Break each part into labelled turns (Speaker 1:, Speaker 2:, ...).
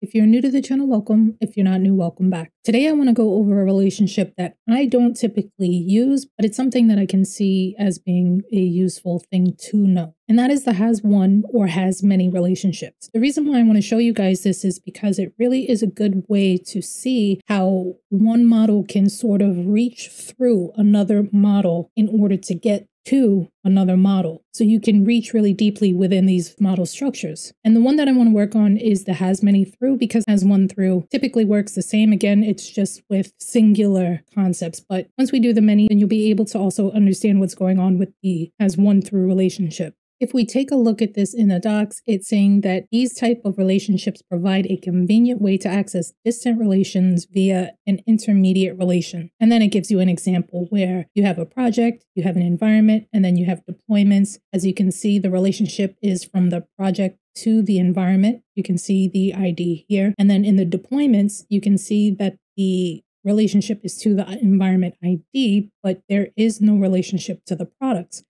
Speaker 1: If you're new to the channel, welcome. If you're not new, welcome back. Today I want to go over a relationship that I don't typically use, but it's something that I can see as being a useful thing to know. And that is the has one or has many relationships. The reason why I want to show you guys this is because it really is a good way to see how one model can sort of reach through another model in order to get to another model. So you can reach really deeply within these model structures. And the one that I want to work on is the has many through, because has one through typically works the same. Again, it's just with singular concepts. But once we do the many, then you'll be able to also understand what's going on with the has one through relationship. If we take a look at this in the docs, it's saying that these type of relationships provide a convenient way to access distant relations via an intermediate relation. And then it gives you an example where you have a project, you have an environment, and then you have deployments. As you can see, the relationship is from the project to the environment. You can see the ID here. And then in the deployments, you can see that the relationship is to the environment ID, but there is no relationship to the products.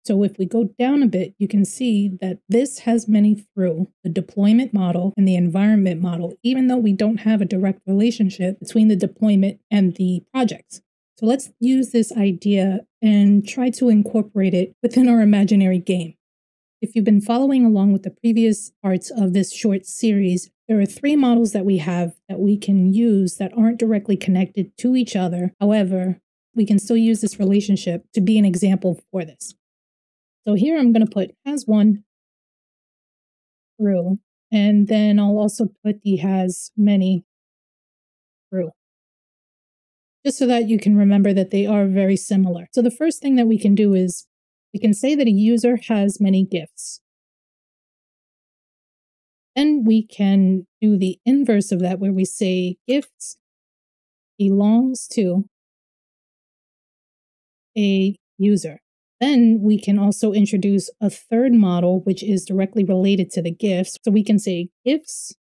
Speaker 1: So if we go down a bit, you can see that this has many through the deployment model and the environment model, even though we don't have a direct relationship between the deployment and the projects. So let's use this idea and try to incorporate it within our imaginary game. If you've been following along with the previous parts of this short series, there are 3 models that we have that we can use that aren't directly connected to each other. However, we can still use this relationship to be an example for this. So here I'm going to put has one through, and then I'll also put the has many through, just so that you can remember that they are very similar. So the first thing that we can do is we can say that a user has many gifts. Then we can do the inverse of that, where we say gifts belongs to a user. Then we can also introduce a third model, which is directly related to the gifts. So we can say gifts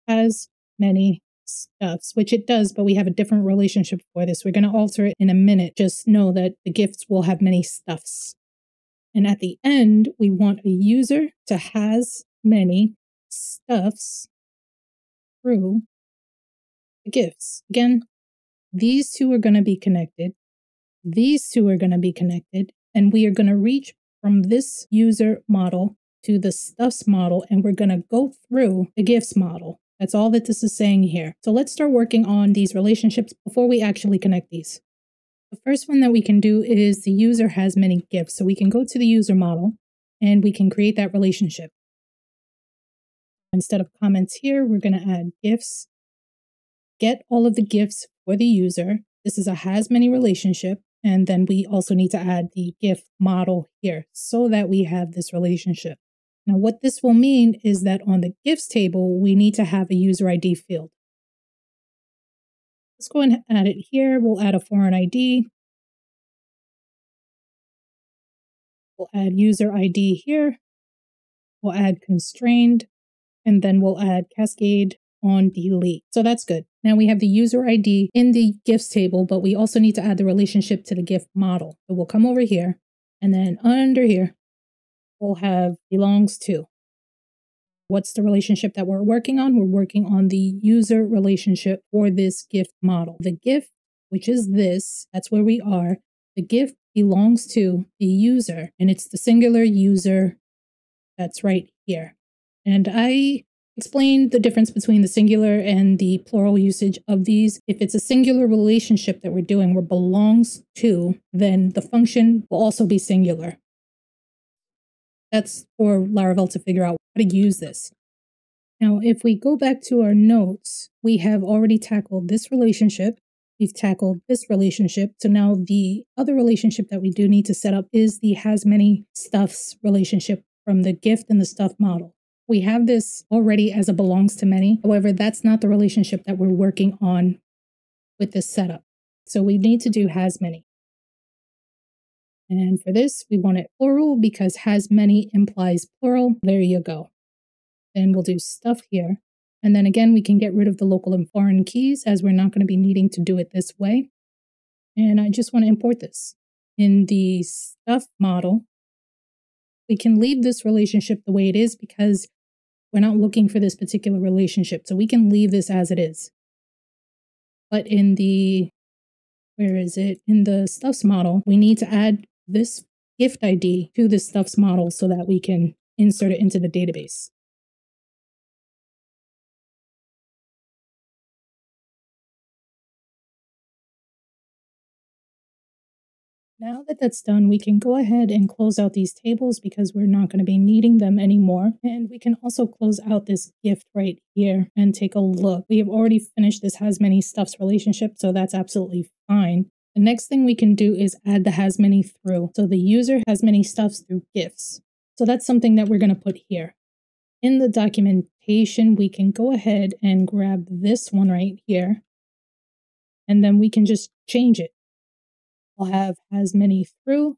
Speaker 1: has many stuffs, which it does, but we have a different relationship for this. We're going to alter it in a minute. Just know that the gifts will have many stuffs. And at the end, we want a user to has many stuffs through the gifts. Again, these two are going to be connected. These two are going to be connected. And we are going to reach from this user model to the stuffs model, and we're going to go through the gifts model. That's all that this is saying here. So let's start working on these relationships before we actually connect these. The first one that we can do is the user has many gifts. So we can go to the user model and we can create that relationship. Instead of comments here, we're going to add gifts. Get all of the gifts for the user. This is a has many relationship. And then we also need to add the gift model here so that we have this relationship. Now, what this will mean is that on the gifts table, we need to have a user ID field. Let's go and add it here. We'll add a foreign ID. We'll add user ID here. We'll add constrained, and then we'll add cascade on delete. So that's good. Now we have the user ID in the gifts table, but we also need to add the relationship to the gift model. So we'll come over here, and then under here, we'll have belongs to. What's the relationship that we're working on? We're working on the user relationship for this gift model. The gift, which is this, that's where we are. The gift belongs to the user, and it's the singular user that's right here. And I explained the difference between the singular and the plural usage of these. If it's a singular relationship that we're doing where belongs to, then the function will also be singular. That's for Laravel to figure out how to use this. Now, if we go back to our notes, we have already tackled this relationship. We've tackled this relationship. So now the other relationship that we do need to set up is the has many stuffs relationship from the gift and the stuff model. We have this already as a belongs to many. However, that's not the relationship that we're working on with this setup. So we need to do has many. And for this, we want it plural because has many implies plural. There you go. Then we'll do stuff here. And then again, we can get rid of the local and foreign keys as we're not going to be needing to do it this way. And I just want to import this. In the stuff model, we can leave this relationship the way it is because We're not looking for this particular relationship, so we can leave this as it is. But in the, where is it? In the stuffs model, we need to add this gift ID to the stuffs model so that we can insert it into the database. Now that that's done, we can go ahead and close out these tables because we're not going to be needing them anymore. And we can also close out this gift right here and take a look. We have already finished this has many stuffs relationship, so that's absolutely fine. The next thing we can do is add the has many through. So the user has many stuffs through gifts. So that's something that we're going to put here. In the documentation, we can go ahead and grab this one right here. And then we can just change it. We'll have has many through,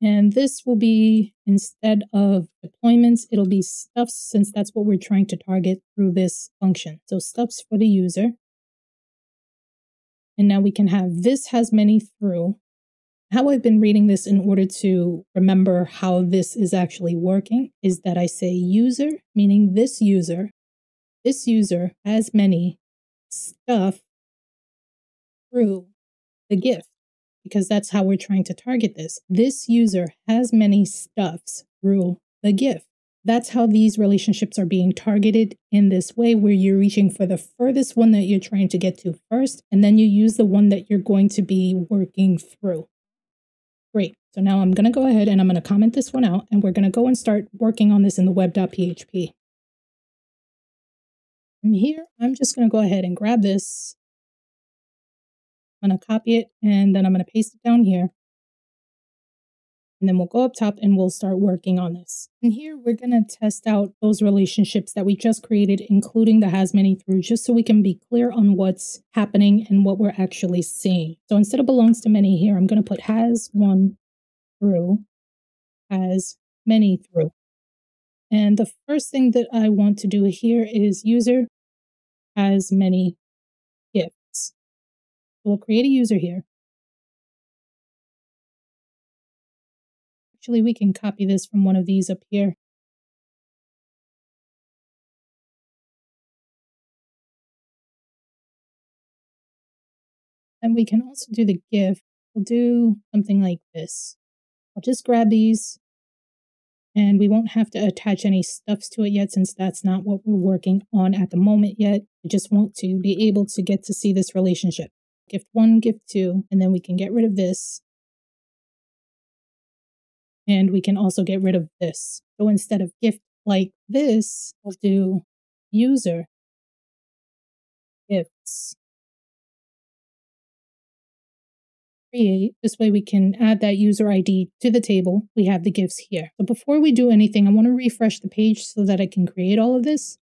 Speaker 1: and this will be, instead of deployments, it'll be stuffs, since that's what we're trying to target through this function. So stuffs for the user. And now we can have this has many through. How I've been reading this in order to remember how this is actually working is that I say user, meaning this user has many stuff through the gift, because that's how we're trying to target this. This user has many stuffs through the gift. That's how these relationships are being targeted in this way, where you're reaching for the furthest one that you're trying to get to first, and then you use the one that you're going to be working through. Great. So now I'm going to go ahead and I'm going to comment this one out, and we're going to go and start working on this in the web.php. From here, I'm just going to go ahead and grab this. I'm going to copy it, and then I'm going to paste it down here. And then we'll go up top and we'll start working on this. And here we're going to test out those relationships that we just created, including the has many through, just so we can be clear on what's happening and what we're actually seeing. So instead of belongs to many here, I'm going to put has one through, has many through. And the first thing that I want to do here is user has many gifts. We'll create a user here. Actually, we can copy this from one of these up here. And we can also do the gift. We'll do something like this. I'll just grab these, and we won't have to attach any stuffs to it yet, since that's not what we're working on at the moment yet. I just want to be able to get to see this relationship. Gift one, gift two, and then we can get rid of this. And we can also get rid of this. So instead of gift like this, we'll do user gifts. Create. This way we can add that user ID to the table. We have the gifts here. But before we do anything, I want to refresh the page so that I can create all of this.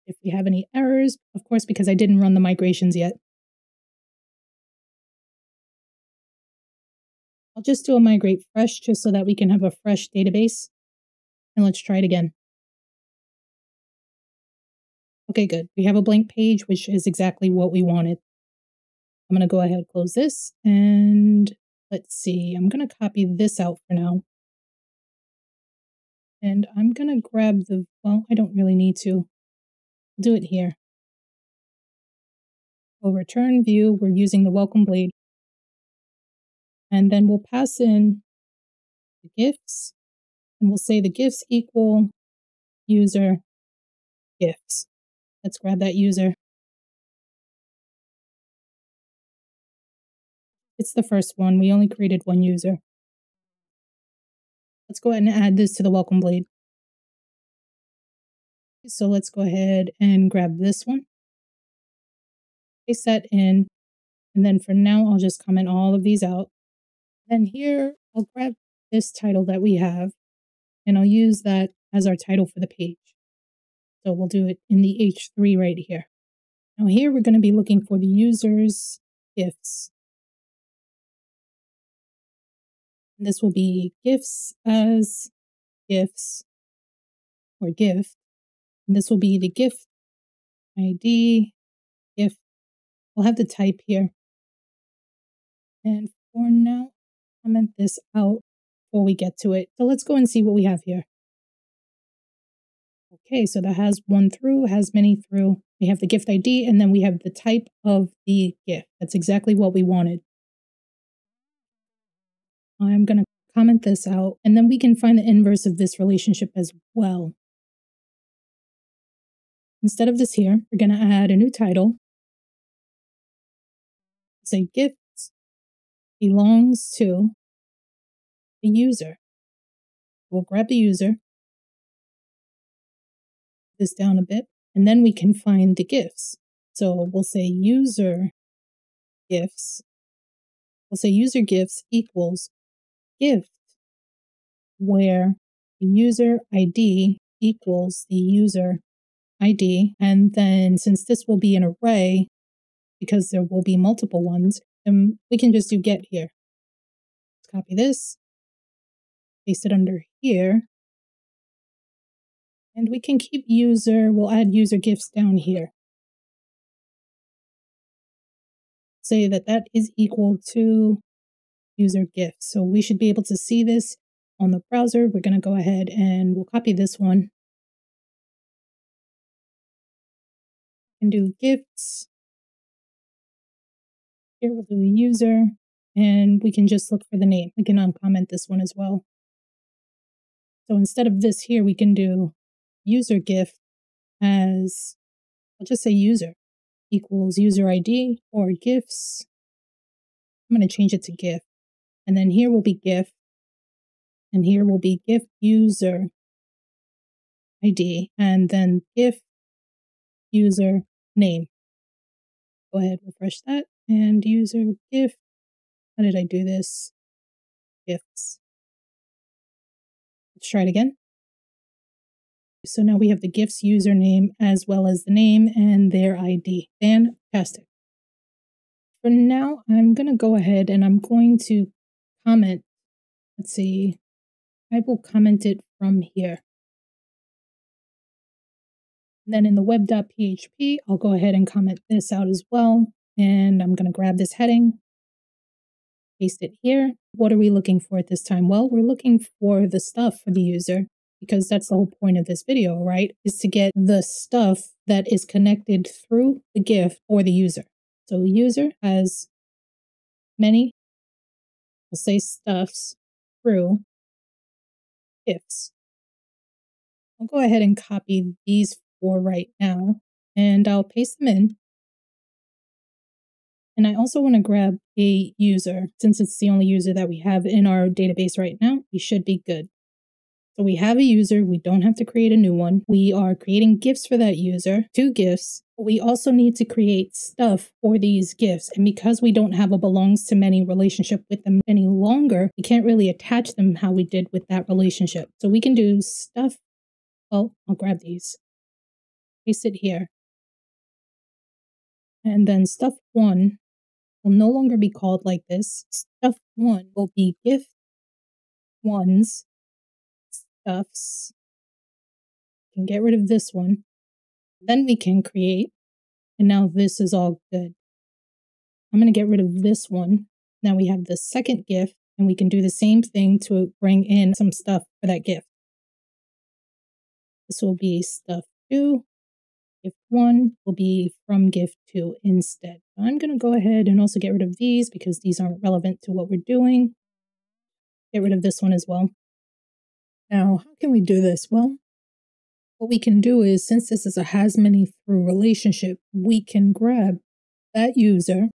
Speaker 1: If we have any errors, of course, because I didn't run the migrations yet. I'll just do a migrate fresh just so that we can have a fresh database. And let's try it again. Okay, good. We have a blank page, which is exactly what we wanted. I'm going to go ahead and close this, and let's see. I'm going to copy this out for now. And I'm going to grab the, well, I don't really need to. I'll do it here. We'll return view. We're using the welcome blade. And then we'll pass in the gifts, and we'll say the gifts equal user gifts. Let's grab that user. It's the first one. We only created one user. Let's go ahead and add this to the welcome blade. So let's go ahead and grab this one. Paste that in. And then for now, I'll just comment all of these out. Then here, I'll grab this title that we have, and I'll use that as our title for the page. So we'll do it in the H3 right here. Now here, we're going to be looking for the user's gifts. And this will be gifts as gifts or gift. And this will be the gift ID, gift. We'll have the type here. And for now, comment this out before we get to it. So let's go and see what we have here. Okay, so that has one through, has many through. We have the gift ID, and then we have the type of the gift. That's exactly what we wanted. I'm going to comment this out, and then we can find the inverse of this relationship as well. Instead of this here, we're going to add a new title. Say gifts belongs to the user. We'll grab the user, this down a bit, and then we can find the gifts. So we'll say user gifts. We'll say user gifts equals gift, where the user ID equals the user ID. And then since this will be an array, because there will be multiple ones, then we can just do get here. Let's copy this, paste it under here. And we can keep user, we'll add user gifts down here. Say that that is equal to user gifts. So we should be able to see this on the browser. We're going to go ahead and we'll copy this one and do gifts. Here we'll do user, and we can just look for the name. We can uncomment this one as well. So instead of this here, we can do user gift as, I'll just say user equals user ID or gifts. I'm going to change it to gift. And then here will be gift. And here will be gift user ID. And then gift user name. Go ahead, refresh that. And user gift. How did I do this? Gifts. Let's try it again. So now we have the gifts username as well as the name and their ID. Fantastic. For now, I'm going to go ahead and I'm going to comment. Let's see. I will comment it from here. And then in the web.php, I'll go ahead and comment this out as well. And I'm going to grab this heading, paste it here. What are we looking for at this time? Well, we're looking for the stuff for the user, because that's the whole point of this video, right? Is to get the stuff that is connected through the gift for the user. So the user has many, we'll say stuffs through gifts. I'll go ahead and copy these four right now, and I'll paste them in. And I also want to grab a user. Since it's the only user that we have in our database right now, we should be good. So we have a user, we don't have to create a new one. We are creating gifts for that user, 2 gifts. But we also need to create stuff for these gifts. And because we don't have a belongs to many relationship with them any longer, we can't really attach them how we did with that relationship. So we can do stuff. Oh, I'll grab these. Paste it here. And then stuff 1 will no longer be called like this. Stuff 1 will be gift 1's stuffs. We can get rid of this one. Then we can create, and now this is all good. I'm going to get rid of this one. Now we have the second gift, and we can do the same thing to bring in some stuff for that gift. This will be stuff 2. Gift 1 will be from gift 2 instead. I'm going to go ahead and also get rid of these because these aren't relevant to what we're doing. Get rid of this one as well. Now, how can we do this? Well, what we can do is, since this is a has many through relationship, we can grab that user.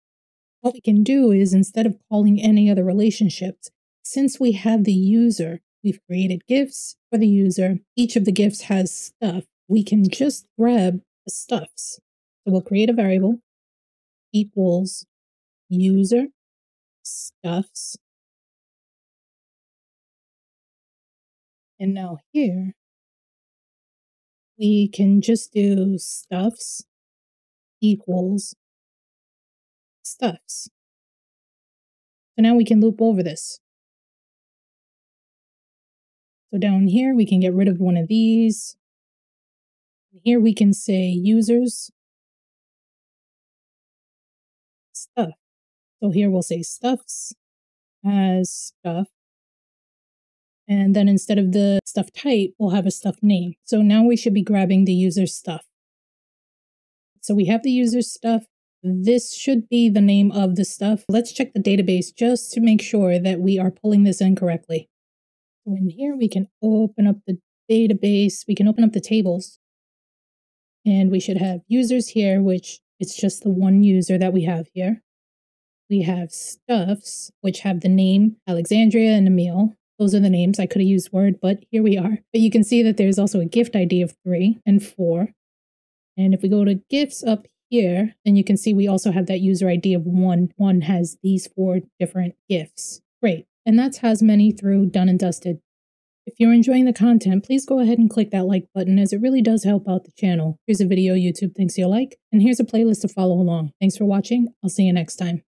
Speaker 1: What we can do is, instead of calling any other relationships, since we have the user, we've created gifts for the user. Each of the gifts has stuff. We can just grab the stuffs. So we'll create a variable equals user stuffs. And now here, we can just do stuffs equals stuffs. So now we can loop over this. So down here, we can get rid of one of these. Here we can say users stuff. So here we'll say stuffs as stuff. And then instead of the stuff type, we'll have a stuff name. So now we should be grabbing the user stuff. So we have the user stuff. This should be the name of the stuff. Let's check the database just to make sure that we are pulling this in correctly. So in here, we can open up the database. We can open up the tables. And we should have users here, which it's just the one user that we have here. We have stuffs, which have the name Alexandria and Emil. Those are the names. I could have used Word, but here we are. But you can see that there's also a gift ID of 3 and 4. And if we go to gifts up here, then you can see we also have that user ID of 1. 1 has these 4 different gifts. Great. And that's Has Many through Done and Dusted. If you're enjoying the content, please go ahead and click that like button as it really does help out the channel. Here's a video YouTube thinks you'll like, and here's a playlist to follow along. Thanks for watching. I'll see you next time.